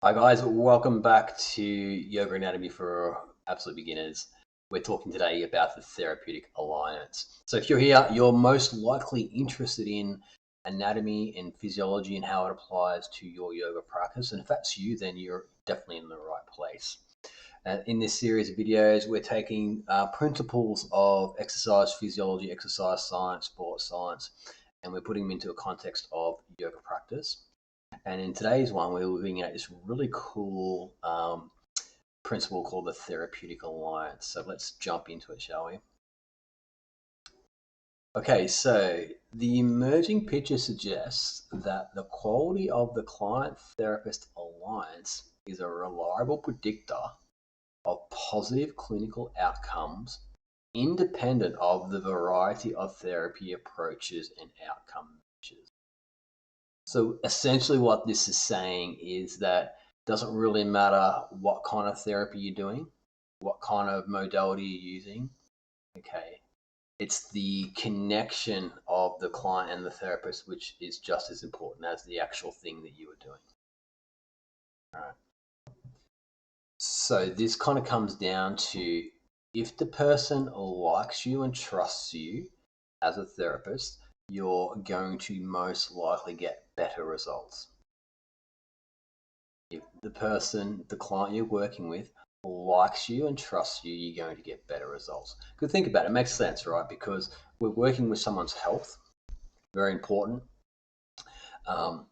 Hi guys, welcome back to Yoga Anatomy for Absolute Beginners. We're talking today about the Therapeutic Alliance. So if you're here, you're most likely interested in anatomy and physiology and how it applies to your yoga practice. And if that's you, then you're definitely in the right place. In this series of videos, we're taking principles of exercise physiology, exercise science, sports science, and we're putting them into a context of yoga practice. And in today's one, we're looking at this really cool principle called the Therapeutic Alliance. So let's jump into it, shall we? Okay, so the emerging picture suggests that the quality of the client-therapist alliance is a reliable predictor of positive clinical outcomes independent of the variety of therapy approaches and outcome measures. So essentially what this is saying is that it doesn't really matter what kind of therapy you're doing, what kind of modality you're using. Okay. It's the connection of the client and the therapist, which is just as important as the actual thing that you are doing. All right. So this kind of comes down to if the person likes you and trusts you as a therapist, you're going to most likely get better results. If the person, the client you're working with, likes you and trusts you, you're going to get better results. Because think about it, it makes sense, right? Because we're working with someone's health, very important. To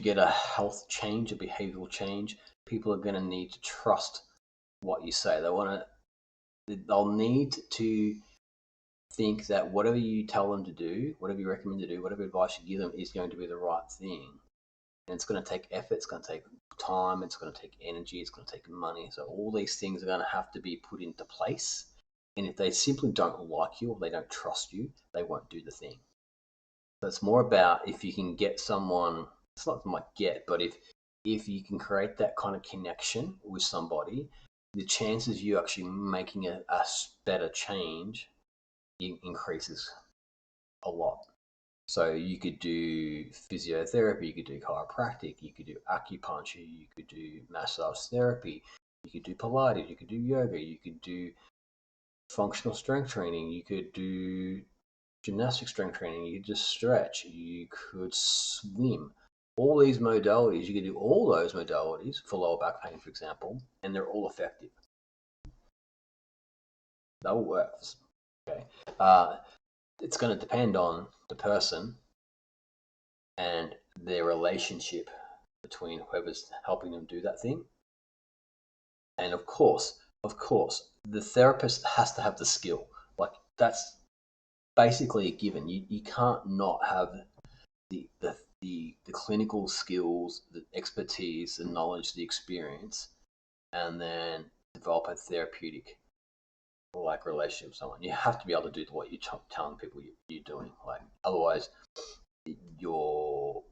get a health change, a behavioral change, people are going to need to trust what you say. They'll need to think that whatever you tell them to do, whatever you recommend to do, whatever advice you give them is going to be the right thing. And it's going to take effort, it's going to take time, it's going to take energy, it's going to take money. So all these things are going to have to be put into place. And if they simply don't like you or they don't trust you, they won't do the thing. So it's more about if you can get someone, it's not like get, but if you can create that kind of connection with somebody, the chances you actually making a better change increases a lot. So you could do physiotherapy, you could do chiropractic, you could do acupuncture, you could do massage therapy, you could do Pilates, you could do yoga, you could do functional strength training, you could do gymnastic strength training, you could just stretch, you could swim. All these modalities, you could do all those modalities for lower back pain, for example, and they're all effective. That all works. Okay. It's going to depend on the person and their relationship between whoever's helping them do that thing. And of course, the therapist has to have the skill. Like that's basically a given. You can't not have the clinical skills, the expertise, the knowledge, the experience, and then develop a therapeutic like relationship with someone. You have to be able to do what you're telling people you're doing. Like otherwise, you're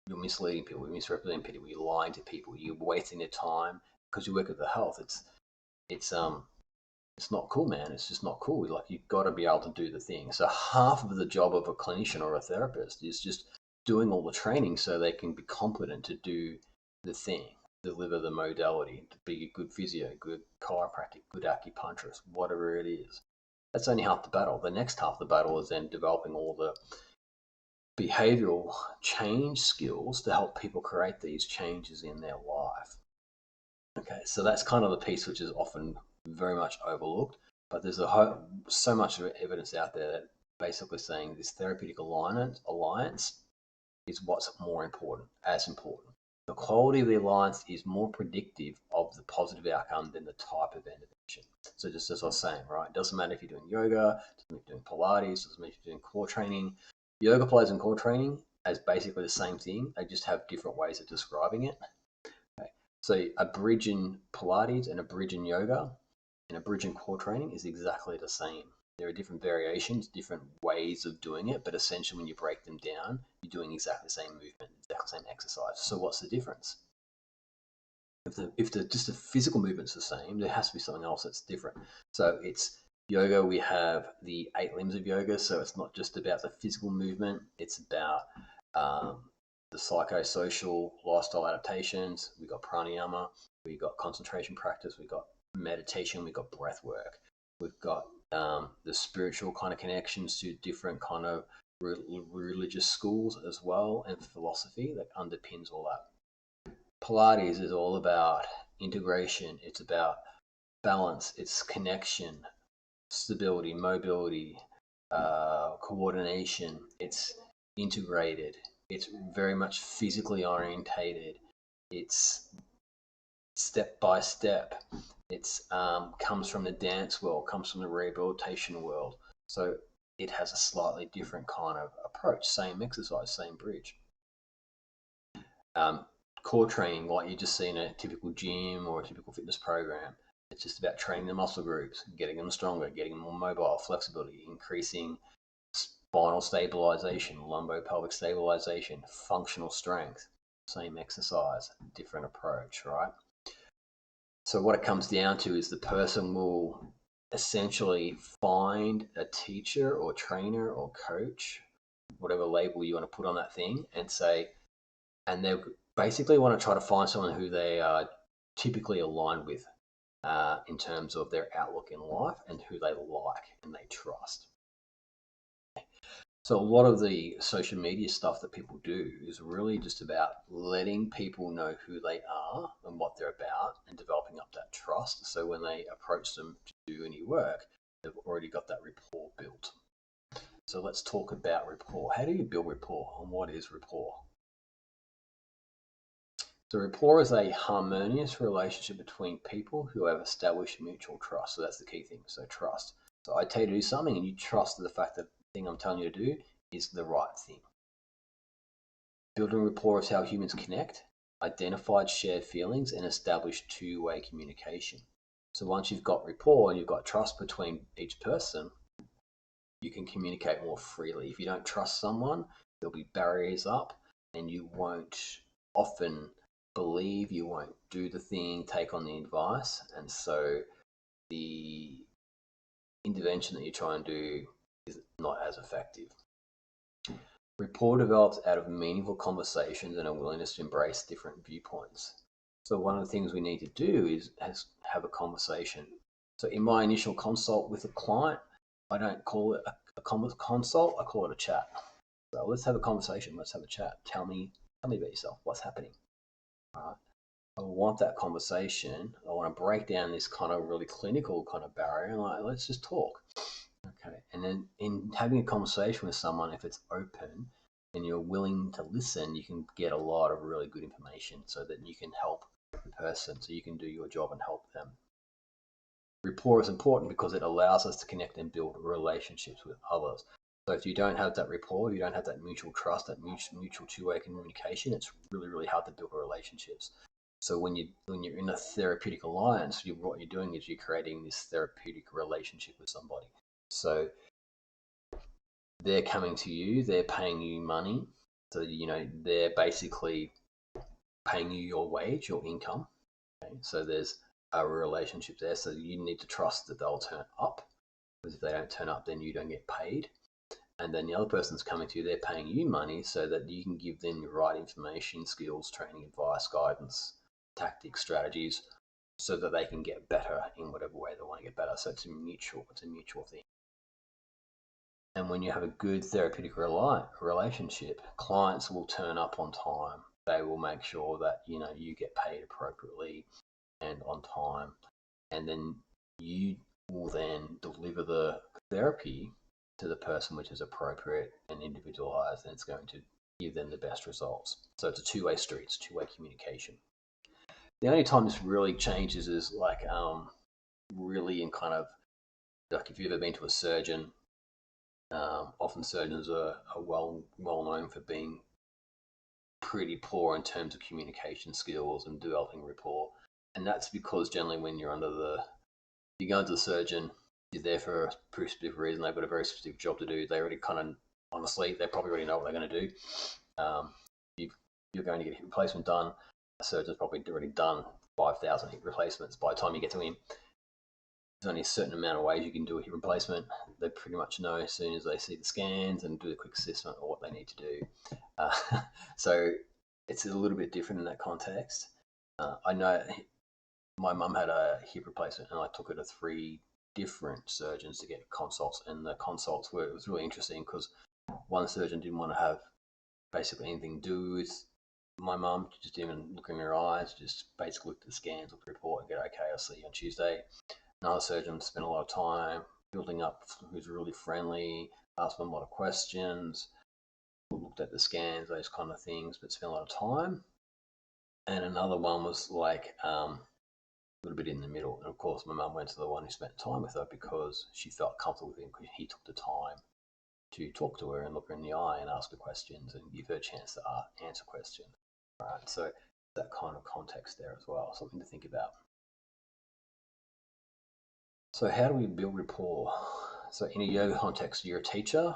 misleading people, you're misrepresenting people, you're lying to people, you're wasting their time because you work with the health. It's not cool, man. It's just not cool. Like you've got to be able to do the thing. So half of the job of a clinician or a therapist is just doing all the training so they can be competent to do the thing, deliver the modality, to be a good physio, good chiropractic, good acupuncturist, whatever it is. That's only half the battle. The next half of the battle is then developing all the behavioral change skills to help people create these changes in their life. Okay, so that's kind of the piece which is often very much overlooked, but there's so much evidence out there that basically saying this therapeutic alliance is what's more important, as important. The quality of the alliance is more predictive of the positive outcome than the type of intervention. So just as I was saying, right, it doesn't matter if you're doing yoga, it doesn't matter if you're doing Pilates, it doesn't matter if you're doing core training. Yoga, Pilates, and core training as basically the same thing. They just have different ways of describing it. Okay. So a bridge in Pilates and a bridge in yoga and a bridge in core training is exactly the same. There are different variations, different ways of doing it, but essentially when you break them down, you're doing exactly the same movement, exactly the same exercise. So what's the difference? If just the physical movement's the same, there has to be something else that's different. So it's yoga, we have the 8 limbs of yoga, so it's not just about the physical movement, it's about the psychosocial lifestyle adaptations, we've got pranayama, we've got concentration practice, we've got meditation, we've got breath work, we've got the spiritual kind of connections to different kind of religious schools as well, and philosophy that underpins all that. Pilates is all about integration, it's about balance, it's connection, stability, mobility, coordination. It's integrated. It's very much physically orientated. It's step by step. It's comes from the dance world, comes from the rehabilitation world. So it has a slightly different kind of approach. Same exercise, same bridge. Core training, like you just see in a typical gym or a typical fitness program, it's just about training the muscle groups, getting them stronger, getting them more mobile, flexibility, increasing spinal stabilization, lumbopelvic stabilization, functional strength. Same exercise, different approach, right? So what it comes down to is the person will essentially find a teacher or trainer or coach, whatever label you want to put on that thing, and say, and they basically want to try to find someone who they are typically aligned with in terms of their outlook in life and who they like and they trust. So a lot of the social media stuff that people do is really just about letting people know who they are and what they're about and developing up that trust. So when they approach them to do any work, they've already got that rapport built. So let's talk about rapport. How do you build rapport and what is rapport? So rapport is a harmonious relationship between people who have established mutual trust. So that's the key thing. So trust. So I tell you to do something and you trust the fact that the thing I'm telling you to do is the right thing. Building rapport is how humans connect, identified shared feelings, and establish two-way communication. So once you've got rapport and you've got trust between each person, you can communicate more freely. If you don't trust someone, there'll be barriers up and you won't often believe, you won't do the thing, take on the advice, and so the intervention that you try and do is not as effective. Rapport develops out of meaningful conversations and a willingness to embrace different viewpoints. So one of the things we need to do is have a conversation. So in my initial consult with a client, I don't call it a consult, I call it a chat. So let's have a conversation, let's have a chat. Tell me about yourself, what's happening. I want that conversation. I want to break down this kind of really clinical kind of barrier and let's just talk. Okay. And then in having a conversation with someone, if it's open and you're willing to listen, you can get a lot of really good information so that you can help the person, so you can do your job and help them. Rapport is important because it allows us to connect and build relationships with others. So if you don't have that rapport, you don't have that mutual trust, that mutual two-way communication, it's really, really hard to build relationships. So when you're in a therapeutic alliance, what you're doing is you're creating this therapeutic relationship with somebody. So they're coming to you, they're paying you money. So, they're basically paying you your wage, your income. Okay? So there's a relationship there. So you need to trust that they'll turn up, because if they don't turn up, then you don't get paid. And then the other person's coming to you, they're paying you money so that you can give them the right information, skills, training, advice, guidance, tactics, strategies, so that they can get better in whatever way they want to get better. So it's a mutual thing. And when you have a good therapeutic relationship, clients will turn up on time. They will make sure that you get paid appropriately and on time, and then you will then deliver the therapy to the person which is appropriate and individualized, and it's going to give them the best results. So it's a two-way street, it's two-way communication. The only time this really changes is really in kind of like if you've ever been to a surgeon. Often surgeons are well known for being pretty poor in terms of communication skills and developing rapport, and that's because generally when you go to the surgeon, you're there for a pretty specific reason. They've got a very specific job to do. They already honestly, they probably already know what they're going to do. You're going to get a hip replacement done. A surgeon's probably already done 5,000 hip replacements. By the time you get to him, there's only a certain amount of ways you can do a hip replacement. They pretty much know as soon as they see the scans and do a quick assessment of what they need to do. So it's a little bit different in that context. I know my mum had a hip replacement, and I took her to 3 different surgeons to get consults, and the consults were, it was really interesting because one surgeon didn't want to have basically anything to do with my mum, just didn't even look in her eyes, just basically looked at the scans, looked at the report, and get, okay, I'll see you on Tuesday. Another surgeon spent a lot of time building up, who's really friendly, asked them a lot of questions, looked at the scans, those kind of things, but spent a lot of time. And another one was like a little bit in the middle. And of course, my mum went to the one who spent time with her because she felt comfortable with him because he took the time to talk to her and look her in the eye and ask her questions and give her a chance to answer questions. Right. So that kind of context there as well, something to think about. So how do we build rapport? So in a yoga context, you're a teacher.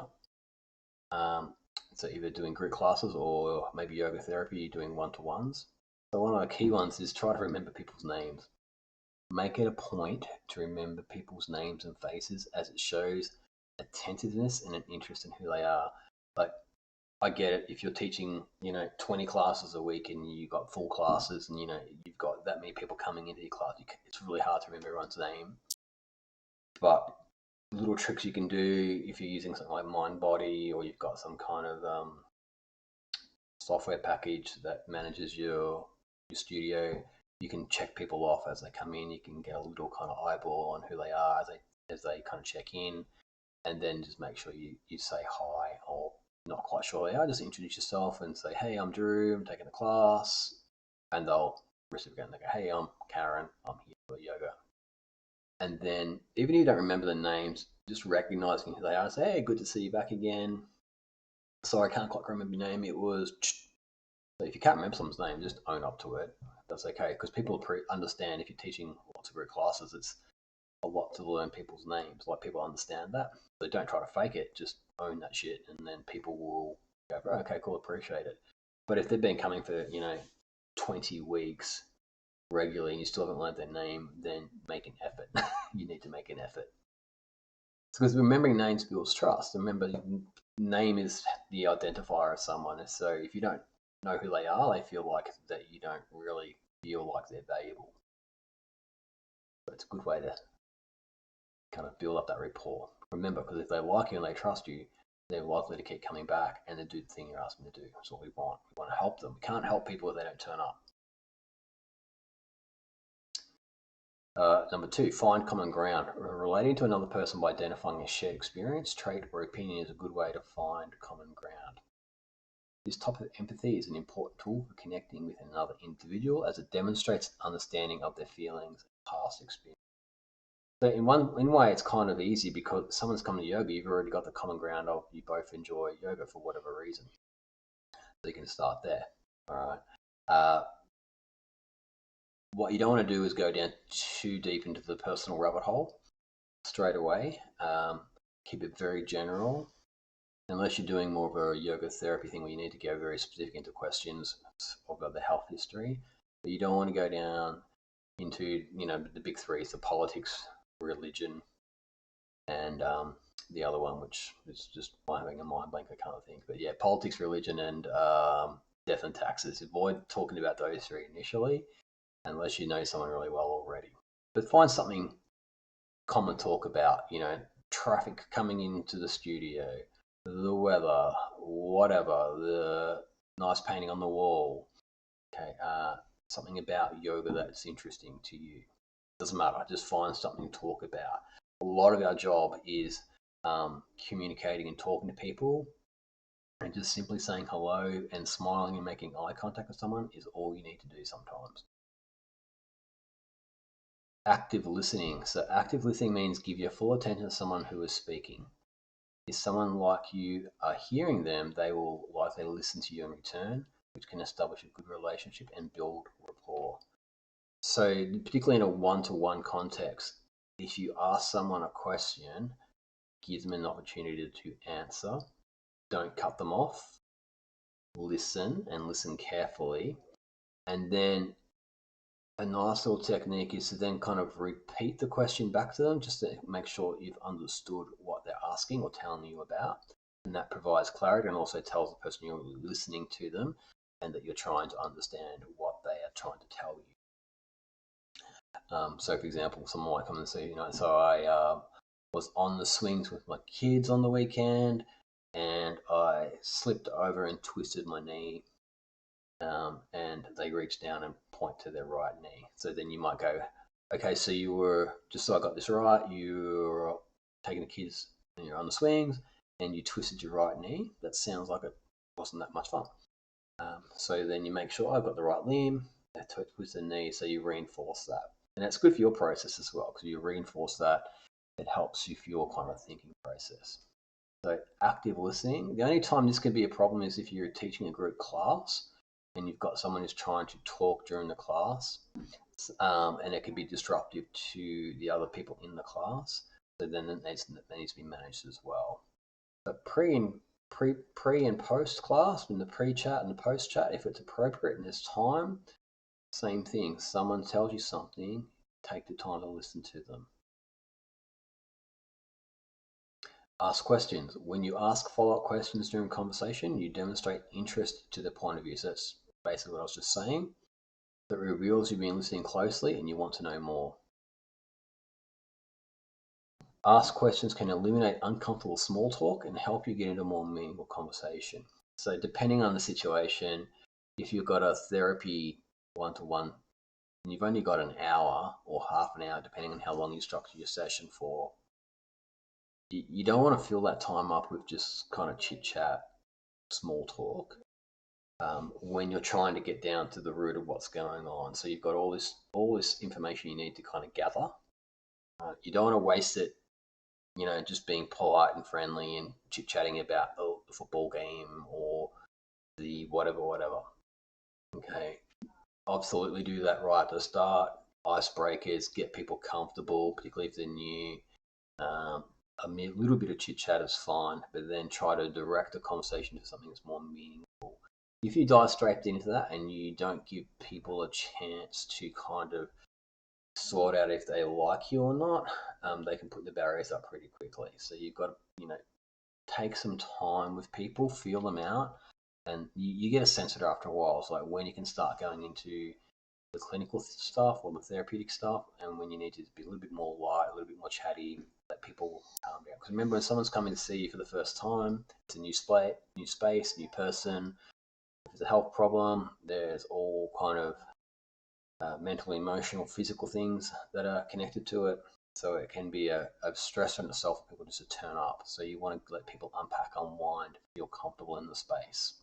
So either doing group classes or maybe yoga therapy, you're doing one-to-ones. So one of the key ones is try to remember people's names. Make it a point to remember people's names and faces, as it shows attentiveness and an interest in who they are. Like, I get it if you're teaching, 20 classes a week and you've got full classes and, you've got that many people coming into your class, it's really hard to remember everyone's name. But little tricks you can do if you're using something like MindBody, or you've got some kind of software package that manages your studio, you can check people off as they come in. You can get a little kind of eyeball on who they are as they kind of check in, and then just make sure you say hi, or not quite sure they are, just introduce yourself and say, hey, I'm Drew, I'm taking a class, and they'll reciprocate and they go, hey, I'm Karen, I'm here for yoga. And then even if you don't remember the names, just recognizing who they are, say, hey, good to see you back again. Sorry, I can't quite remember your name. It was. So if you can't remember someone's name, just own up to it. That's okay, because people understand if you're teaching lots of group classes, it's a lot to learn people's names. Like, people understand that. So don't try to fake it. Just own that shit, and then people will go, okay, cool, appreciate it. But if they've been coming for 20 weeks regularly and you still haven't learned their name, then make an effort. You need to make an effort. Because remembering names builds trust. Remember, name is the identifier of someone. So if you don't know who they are, they feel like that you don't really feel like they're valuable. So it's a good way to kind of build up that rapport. Remember, because if they like you and they trust you, they're likely to keep coming back and then do the thing you're asking them to do. That's what we want. We want to help them. We can't help people if they don't turn up. Number 2, find common ground. Relating to another person by identifying a shared experience, trait, or opinion is a good way to find common ground. This type of empathy is an important tool for connecting with another individual, as it demonstrates understanding of their feelings and past experience. So in one way, it's kind of easy because someone's coming to yoga, you've already got the common ground of you both enjoy yoga for whatever reason. So you can start there. All right. What you don't want to do is go down too deep into the personal rabbit hole straight away. Keep it very general, unless you're doing more of a yoga therapy thing where you need to go very specific into questions about the health history. But you don't want to go down into the big 3, so politics, religion, and the other one, which is just having a mind blank, I can't think. But yeah, politics, religion, and death and taxes. Avoid talking about those 3 initially, unless you know someone really well already. But find something common talk about, traffic coming into the studio, the weather, whatever, the nice painting on the wall. Okay, something about yoga that's interesting to you. Doesn't matter, just find something to talk about. A lot of our job is communicating and talking to people, and just simply saying hello and smiling and making eye contact with someone is all you need to do sometimes. Active listening. So active listening means give your full attention to someone who is speaking. If someone like you are hearing them, they will likely listen to you in return, which can establish a good relationship and build rapport. So particularly in a one-to-one context, if you ask someone a question, give them an opportunity to answer. Don't cut them off. Listen, and listen carefully. And then a nice little technique is to then kind of repeat the question back to them, just to make sure you've understood what they're asking or telling you about. And that provides clarity and also tells the person you're listening to them and that you're trying to understand what they are trying to tell you. So, for example, someone might come and say, so I was on the swings with my kids on the weekend, and I slipped over and twisted my knee, and they reach down and point to their right knee. So then you might go, okay, so you were, just so I got this right, you were taking the kids and you're on the swings and you twisted your right knee. That sounds like it wasn't that much fun. So then you make sure I've got the right limb, that twisted knee, so you reinforce that. And that's good for your process as well, because you reinforce that. It helps you for your kind of thinking process. So active listening. The only time this can be a problem is if you're teaching a group class and you've got someone who's trying to talk during the class, and it can be disruptive to the other people in the class. So then it needs to be managed as well. But pre and post class, in the pre-chat and the post-chat, if it's appropriate and there's time, same thing. Someone tells you something, take the time to listen to them. Ask questions. When you ask follow-up questions during conversation, you demonstrate interest to their point of view. So that's basically what I was just saying. That reveals you've been listening closely and you want to know more. Ask questions can eliminate uncomfortable small talk and help you get into a more meaningful conversation. So depending on the situation, if you've got a therapy one-to-one and you've only got an hour or half an hour, depending on how long you structure your session for, you don't want to fill that time up with just kind of chit-chat, small talk, when you're trying to get down to the root of what's going on. So you've got all this information you need to kind of gather. You don't want to waste it, just being polite and friendly and chit-chatting about the football game or the whatever. Okay, absolutely do that right at the start. Icebreakers, get people comfortable, particularly if they're new. A little bit of chit-chat is fine, but then try to direct the conversation to something that's more meaningful. If you dive straight into that and you don't give people a chance to kind of sort out if they like you or not, they can put the barriers up pretty quickly. So you've got to, take some time with people, feel them out, and you get a sense of it after a while. It's like when you can start going into the clinical stuff or the therapeutic stuff, and when you need to be a little bit more light, a little bit more chatty, let people calm down. Because remember, when someone's coming to see you for the first time, it's a new space, new person. If there's a health problem, there's all kind of mental, emotional, physical things that are connected to it. So it can be a stressor in itself for people just to turn up. So you want to let people unpack, unwind, feel comfortable in the space.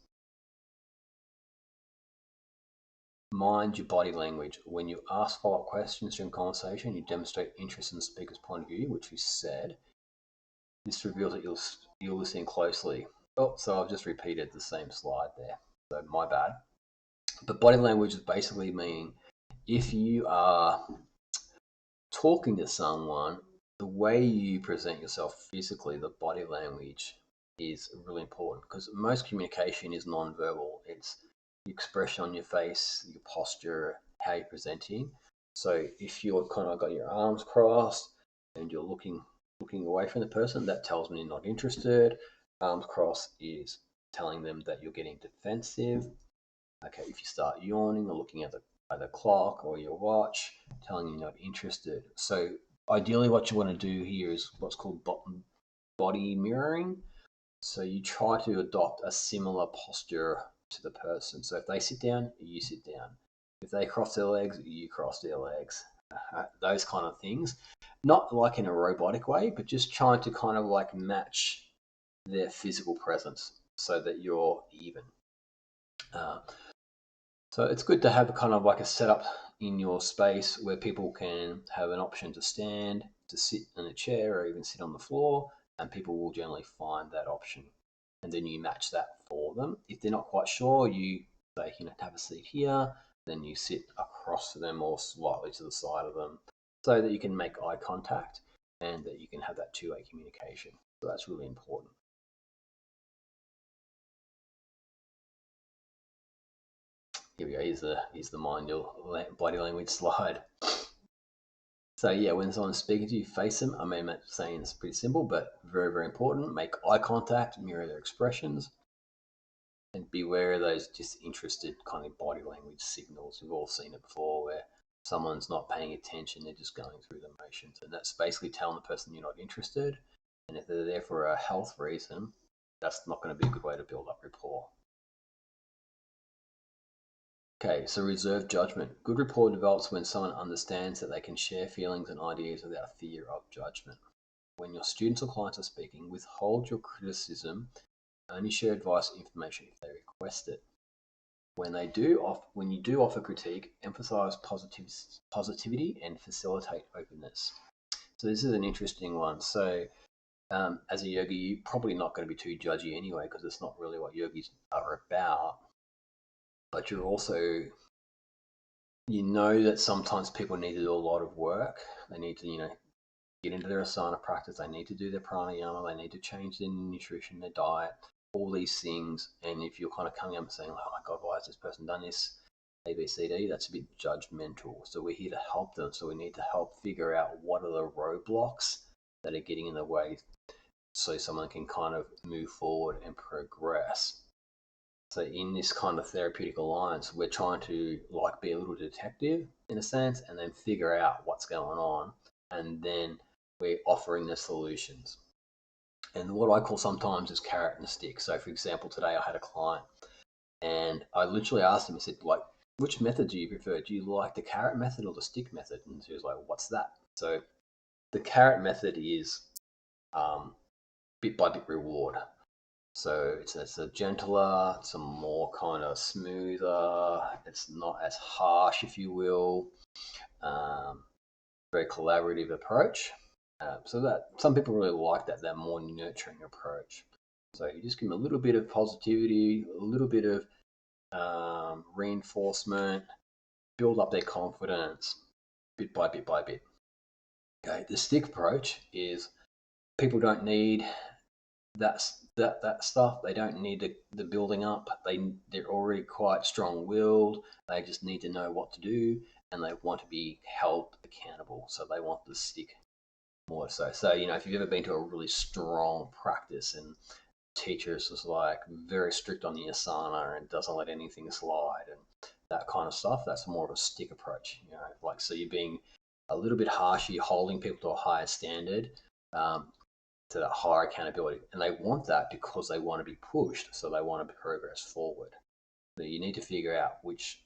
Mind your body language. When you ask follow-up questions during conversation, you demonstrate interest in the speaker's point of view, which we said. This reveals that you're listening closely. Oh, so I've just repeated the same slide there. So my bad. But body language is basically meaning if you are talking to someone, the way you present yourself physically, the body language is really important because most communication is non-verbal. It's the expression on your face, your posture, how you're presenting. So if you're kind of got your arms crossed and you're looking away from the person, that tells me you're not interested. Arms crossed is telling them that you're getting defensive. Okay, if you start yawning or looking at the clock or your watch, telling you you're not interested. So ideally what you want to do here is what's called body mirroring. So you try to adopt a similar posture to the person. So if they sit down, you sit down. If they cross their legs, you cross their legs. Those kind of things. Not like in a robotic way, but just trying to kind of like match their physical presence so that you're even. So it's good to have kind of like a setup in your space where people can have an option to stand, to sit in a chair, or even sit on the floor, and people will generally find that option. And then you match that for them. If they're not quite sure, you say, have a seat here, then you sit across to them or slightly to the side of them so that you can make eye contact and that you can have that two-way communication. So that's really important. Here we go. Here's the mind your body language slide. So yeah, when someone's speaking to you, face them. I mean, saying it's pretty simple, but very, very important. Make eye contact, mirror their expressions. And beware of those disinterested kind of body language signals. We've all seen it before where someone's not paying attention, they're just going through the motions. And that's basically telling the person you're not interested. And if they're there for a health reason, that's not going to be a good way to build up rapport. Okay, so reserved judgment. Good rapport develops when someone understands that they can share feelings and ideas without fear of judgment. When your students or clients are speaking, withhold your criticism. Only share advice or information if they request it. When you do offer critique, emphasize positivity and facilitate openness. So this is an interesting one. So as a yogi, you're probably not going to be too judgy anyway, because it's not really what yogis are about. But you're also, you know that sometimes people need to do a lot of work. They need to, get into their asana practice. They need to do their pranayama. They need to change their nutrition, their diet, all these things. And if you're kind of coming up and saying, oh my God, why has this person done this? A, B, C, D, that's a bit judgmental. So we're here to help them. So we need to help figure out what are the roadblocks that are getting in the way so someone can kind of move forward and progress. So in this kind of therapeutic alliance, we're trying to like be a little detective in a sense and then figure out what's going on. And then we're offering the solutions. And what I call sometimes is carrot and stick. So for example, today I had a client and I literally asked him, I said, like, which method do you prefer? Do you like the carrot method or the stick method? And he was like, what's that? So the carrot method is bit by bit reward. So it's a gentler, it's a more kind of smoother, it's not as harsh, if you will, very collaborative approach. So that some people really like that more nurturing approach. So you just give them a little bit of positivity, a little bit of reinforcement, build up their confidence, bit by bit by bit. Okay, the stick approach is people don't need that stuff. They don't need the building up. They're already quite strong-willed. They just need to know what to do, and they want to be held accountable. So they want the stick more so. So if you've ever been to a really strong practice and teacher is just like very strict on the asana and doesn't let anything slide and that kind of stuff, that's more of a stick approach. Like so you're being a little bit harsh. You're holding people to a higher standard. To that higher accountability, and they want that because they want to be pushed, so they want to progress forward. So you need to figure out which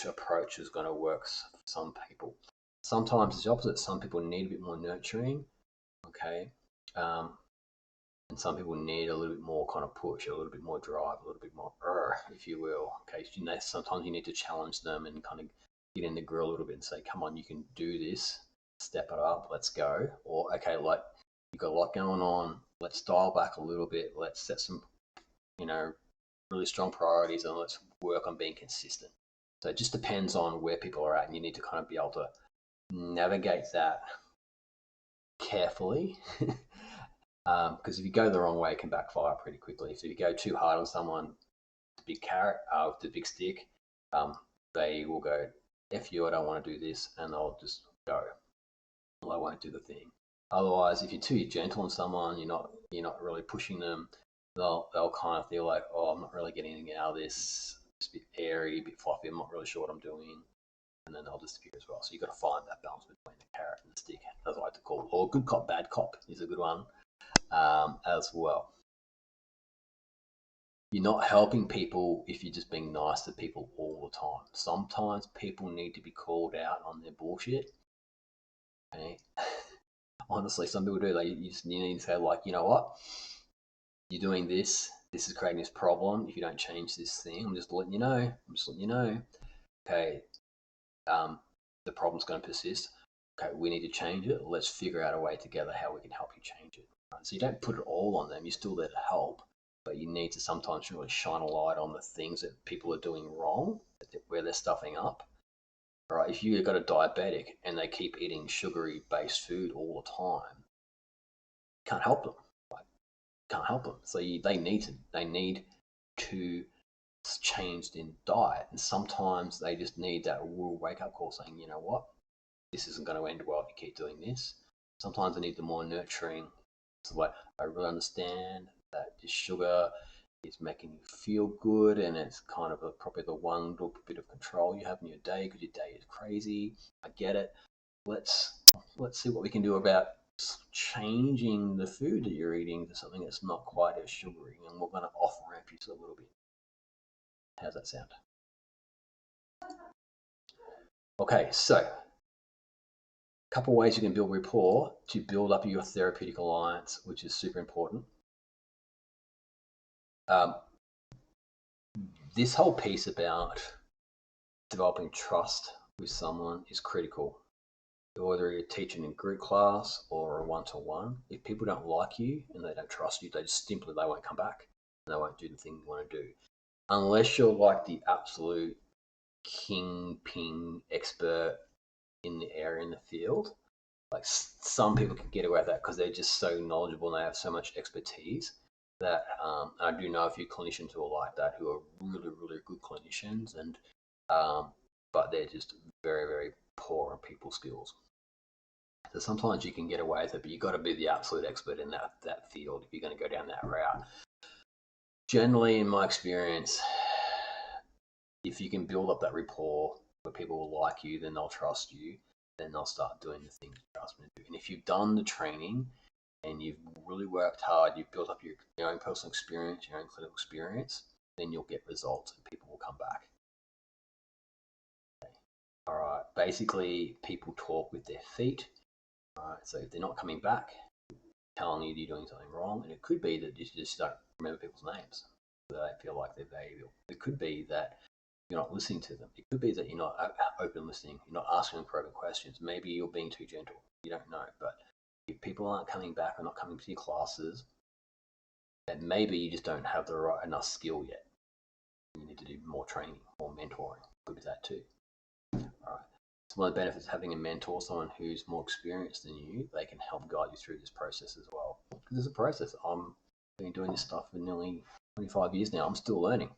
approach is going to work for some people. Sometimes it's the opposite. Some people need a bit more nurturing, okay, and some people need a little bit more kind of push, a little bit more drive, a little bit more, if you will. Okay, sometimes you need to challenge them and kind of get in the grill a little bit and say, "Come on, you can do this. Step it up. Let's go." Or okay, like you've got a lot going on. Let's dial back a little bit. Let's set some, really strong priorities, and let's work on being consistent. So it just depends on where people are at, and you need to kind of be able to navigate that carefully. Because if you go the wrong way, it can backfire pretty quickly. So if you go too hard on someone, the big carrot, with the big stick, they will go, F you, I don't want to do this, and they'll just go. Well, I won't do the thing. Otherwise, if you're too gentle on someone, you're not really pushing them, they'll kind of feel like, oh, I'm not really getting anything out of this. It's a bit airy, a bit fluffy. I'm not really sure what I'm doing, and then they'll disappear as well. So you've got to find that balance between the carrot and the stick, as I like to call it. Or good cop, bad cop is a good one as well. You're not helping people if you're just being nice to people all the time. Sometimes people need to be called out on their bullshit. Okay. Honestly, some people do. You need to say, like, you know what? You're doing this. This is creating this problem. If you don't change this thing, I'm just letting you know. Okay, the problem's going to persist. Okay, we need to change it. Let's figure out a way together how we can help you change it. Right? So you don't put it all on them. You're still there to help, but you need to sometimes really shine a light on the things that people are doing wrong, where they're stuffing up. Right? If you've got a diabetic and they keep eating sugary-based food all the time, you can't help them. Right? Can't help them. So they need to change in diet, and sometimes they just need that real wake-up call saying, you know what, this isn't going to end well if you keep doing this. Sometimes they need the more nurturing. So like, I really understand that this sugar is making you feel good, and it's kind of probably the one little bit of control you have in your day because your day is crazy. I get it. Let's see what we can do about changing the food that you're eating to something that's not quite as sugary, and we're going to off ramp you a little bit. How's that sound? Okay, so a couple ways you can build rapport to build up your therapeutic alliance, which is super important. This whole piece about developing trust with someone is critical. Whether you're teaching in group class or a one-to-one, if people don't like you and they don't trust you, they won't come back and they won't do the thing you want to do. Unless you're like the absolute kingpin expert in the area, in the field. Like some people can get away with that because they're just so knowledgeable and they have so much expertise that I do know a few clinicians who are like that, who are really, really good clinicians, and but they're just very, very poor on people skills. So sometimes you can get away with it, but you've got to be the absolute expert in that field if you're going to go down that route. Generally, in my experience, if you can build up that rapport where people will like you, then they'll trust you, then they'll start doing the things you ask them to do. And if you've done the training and you've really worked hard, you've built up your own personal experience, your own clinical experience, then you'll get results and people will come back. Okay. All right. Basically, people talk with their feet. All right. So if they're not coming back, telling you you're doing something wrong, and it could be that you just don't remember people's names. They don't feel like they're valuable. It could be that you're not listening to them. It could be that you're not open listening. You're not asking them probing questions. Maybe you're being too gentle. You don't know. But if people aren't coming back or not coming to your classes, then maybe you just don't have the right enough skill yet. You need to do more training, more mentoring. Could be that too. All right. So one of the benefits of having a mentor, someone who's more experienced than you, they can help guide you through this process as well. Because it's a process. I've been doing this stuff for nearly 25 years now. I'm still learning.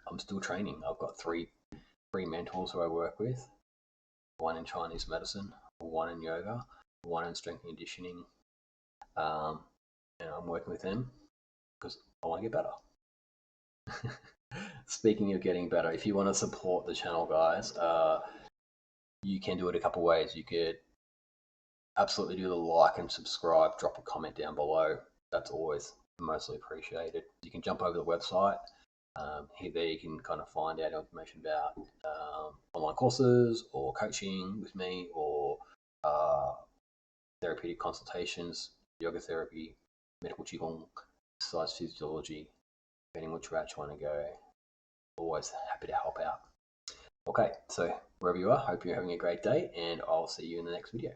I'm still training. I've got three mentors who I work with, one in Chinese medicine, one in yoga, one in strength and conditioning. And I'm working with them because I want to get better. Speaking of getting better, if you want to support the channel, guys, you can do it a couple ways. You could absolutely do the like and subscribe, drop a comment down below. That's always mostly appreciated. You can jump over the website. There you can kind of find out information about online courses or coaching with me or therapeutic consultations, yoga therapy, medical qigong, exercise physiology, depending which route you want to go. Always happy to help out. Okay, so wherever you are, hope you're having a great day, and I'll see you in the next video.